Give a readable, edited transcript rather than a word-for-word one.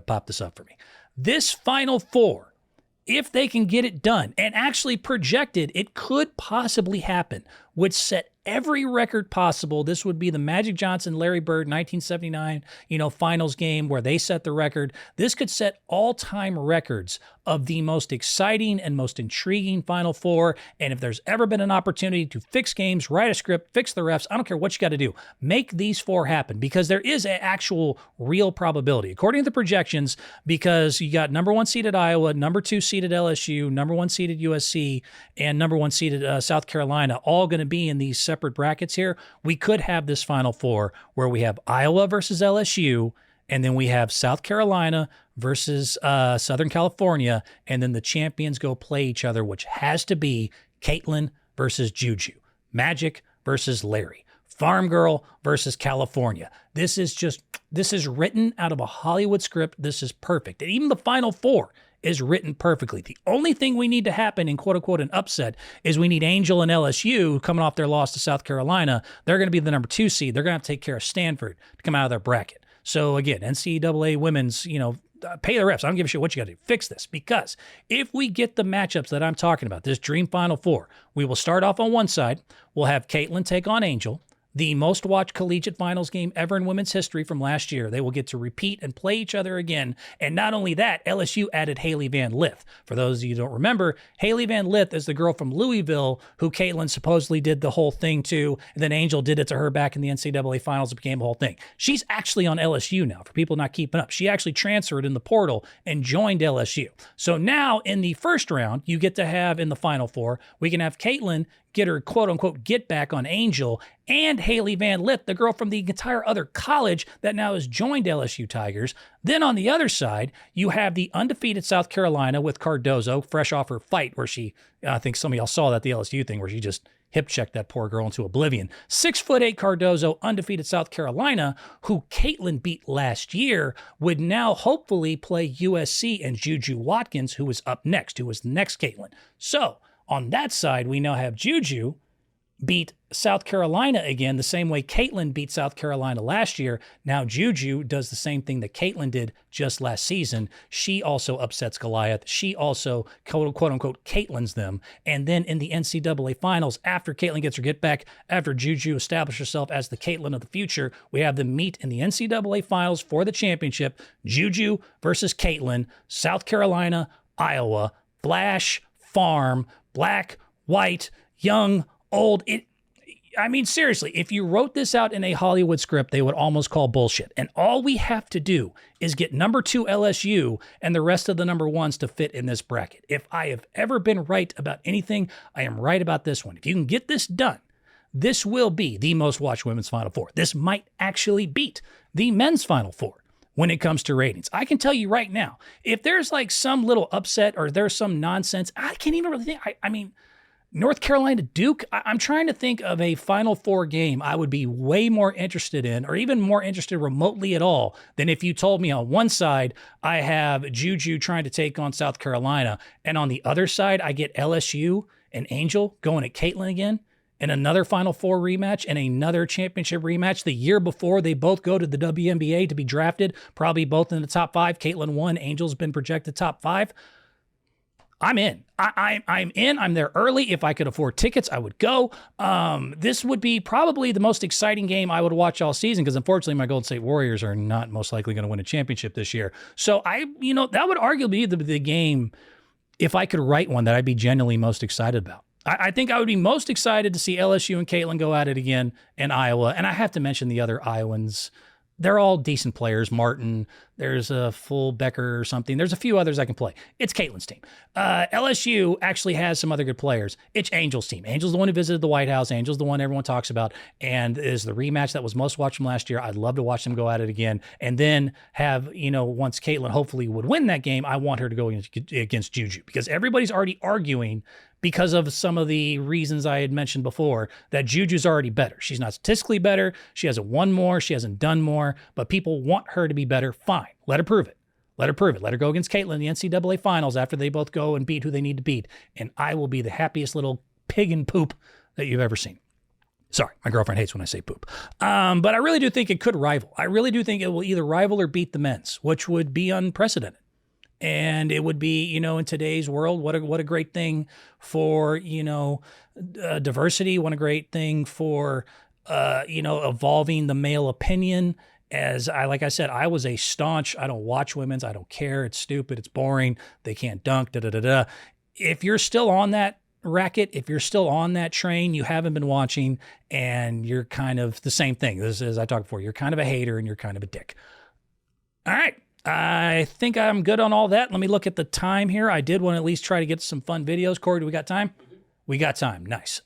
pop this up for me. This Final Four, if they can get it done, and actually projected, it could possibly happen, would set every record possible. This would be the Magic Johnson, Larry Bird 1979, finals game where they set the record. This could set all-time records of the most exciting and most intriguing Final Four. And if there's ever been an opportunity to fix games, write a script, fix the refs, I don't care what you got to do, make these four happen, because there is an actual real probability, according to the projections, because you got number 1 seeded Iowa, number 2 seeded LSU, number 1 seeded USC, and number 1 seeded South Carolina, all going to be in these separate brackets here. We could have this Final Four where we have Iowa versus LSU, and then we have South Carolina versus Southern California, and then the champions go play each other, which has to be Caitlin versus Juju, Magic versus Larry, Farm Girl versus California. This is written out of a Hollywood script. This is perfect. And even the Final Four is written perfectly. The only thing we need to happen in quote-unquote an upset is we need Angel and LSU coming off their loss to South Carolina. They're going to be the number 2 seed. They're going to have to take care of Stanford to come out of their bracket. So again, NCAA women's, pay the refs. I don't give a shit what you got to do. Fix this, because if we get the matchups that I'm talking about, this dream Final Four, we will start off on one side. We'll have Caitlin take on Angel, the most watched collegiate finals game ever in women's history from last year. They will get to repeat and play each other again. And not only that, LSU added Haley Van Lith. For those of you who don't remember, Haley Van Lith is the girl from Louisville who Caitlin supposedly did the whole thing to, and then Angel did it to her back in the NCAA finals. It became a whole thing. She's actually on LSU now, for people not keeping up. She actually transferred in the portal and joined LSU. So now in the first round, you get to have in the Final Four, we can have Caitlin get her quote-unquote get back on Angel, and Haley Van Lith, the girl from the entire other college that now has joined LSU Tigers. Then on the other side, you have the undefeated South Carolina with Cardozo, fresh off her fight where she, I think some of y'all saw that, the LSU thing, where she just hip-checked that poor girl into oblivion. 6'8" Cardozo, undefeated South Carolina, who Caitlin beat last year, would now hopefully play USC and Juju Watkins, who was up next, who was the next Caitlin. So on that side, we now have Juju beat South Carolina again, the same way Caitlin beat South Carolina last year. Now Juju does the same thing that Caitlin did just last season. She also upsets Goliath. She also, quote-unquote, Caitlins them. And then in the NCAA finals, after Caitlin gets her get back, after Juju established herself as the Caitlin of the future, we have them meet in the NCAA finals for the championship. Juju versus Caitlin, South Carolina, Iowa, Flash, Farm, black, white, young, old. Seriously, if you wrote this out in a Hollywood script, they would almost call bullshit. And all we have to do is get number 2 LSU and the rest of the number 1s to fit in this bracket. If I have ever been right about anything, I am right about this one. If you can get this done, this will be the most watched women's Final Four. This might actually beat the men's Final Four when it comes to ratings. I can tell you right now, if there's like some little upset or there's some nonsense, I can't even really think. North Carolina Duke, I'm trying to think of a Final Four game I would be way more interested in, or even more interested remotely at all, than if you told me on one side I have Juju trying to take on South Carolina, and on the other side I get LSU and Angel going at Caitlin again, and another Final Four rematch and another championship rematch the year before they both go to the WNBA to be drafted, probably both in the top 5. Caitlin won, Angel's been projected top 5. I'm in. I'm in. I'm there early. If I could afford tickets, I would go. This would be probably the most exciting game I would watch all season, because unfortunately my Golden State Warriors are not most likely going to win a championship this year. So that would arguably be the game, if I could write one, that I'd be genuinely most excited about. I think I would be most excited to see LSU and Caitlin go at it again, and Iowa. And I have to mention the other Iowans. They're all decent players. Martin, there's a full Becker or something. There's a few others I can play. It's Caitlin's team. LSU actually has some other good players. It's Angel's team. Angel's the one who visited the White House. Angel's the one everyone talks about, and is the rematch that was most watched from last year. I'd love to watch them go at it again. And then have, once Caitlin hopefully would win that game, I want her to go against Juju, because everybody's already arguing, because of some of the reasons I had mentioned before, that Juju's already better. She's not statistically better. She hasn't won more. She hasn't done more. But people want her to be better. Fine. Let her prove it. Let her prove it. Let her go against Caitlin in the NCAA finals after they both go and beat who they need to beat. And I will be the happiest little pig in poop that you've ever seen. Sorry, my girlfriend hates when I say poop. But I really do think it could rival. I really do think it will either rival or beat the men's, which would be unprecedented. And it would be, you know, in today's world, what a great thing for, you know, diversity. What a great thing for, you know, evolving the male opinion. Like I said, I was a staunch, I don't watch women's, I don't care. It's stupid. It's boring. They can't dunk, da, da, da, da. If you're still on that racket, if you're still on that train, you haven't been watching, and you're kind of the same thing. This is, as I talked before, you're kind of a hater and you're kind of a dick. All right. I think I'm good on all that. Let me look at the time here. I did want to at least try to get some fun videos. Corey, do we got time? We got time. Nice.